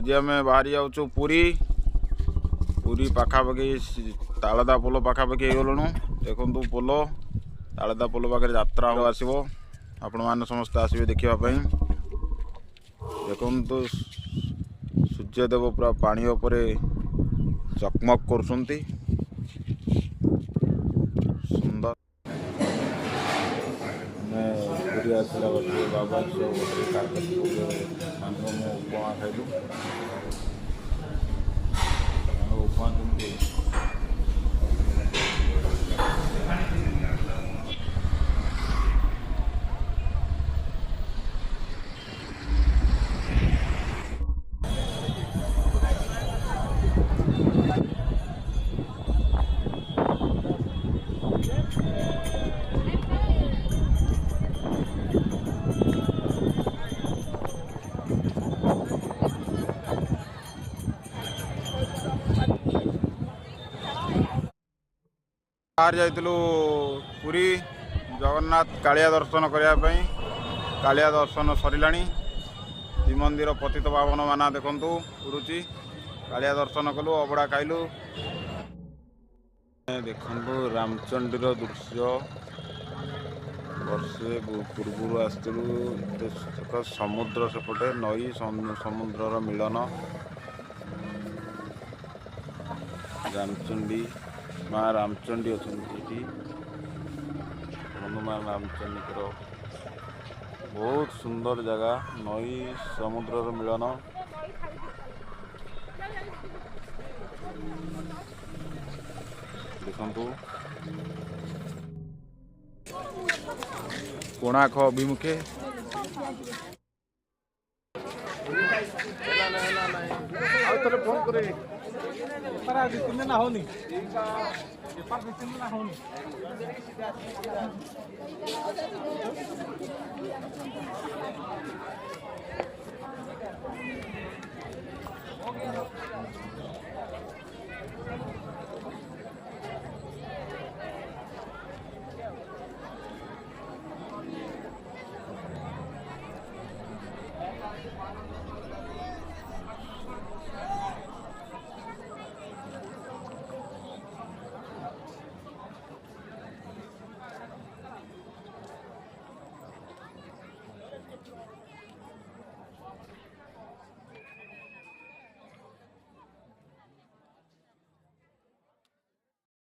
आज आम बाहरी जाऊँ पुरी पुरी पाखापाखि तालदा पोल पाखापाखि हो गलुँ देखु पोल तालदा पोल पाखे यात्रा आसो आपण मैंने समस्ते आसवे देखापी देखु सूर्यदेव पूरा पानी उपरे चकमक कर सुंदर पुरी आसला गोटे बाबा उपमा खाइलु उपमा केमती बाहर जाइलु पुरी जगन्नाथ कालिया दर्शन करने कालिया दर्शन सरला श्रीमंदिर पतित पावन माना देखु उड़ुची कालिया दर्शन कलु अबड़ा खाइलु देखु रामचंडीर दृश्य वर्षे पूर्व आसलु समुद्र सेपटे नई समुद्रर मिलन रामचंडी माँ रामचंडी अच्छा हनुमान रामचंडी बहुत सुंदर जगह नई समुद्र मिलन देखु कोणार्क अभिमुखे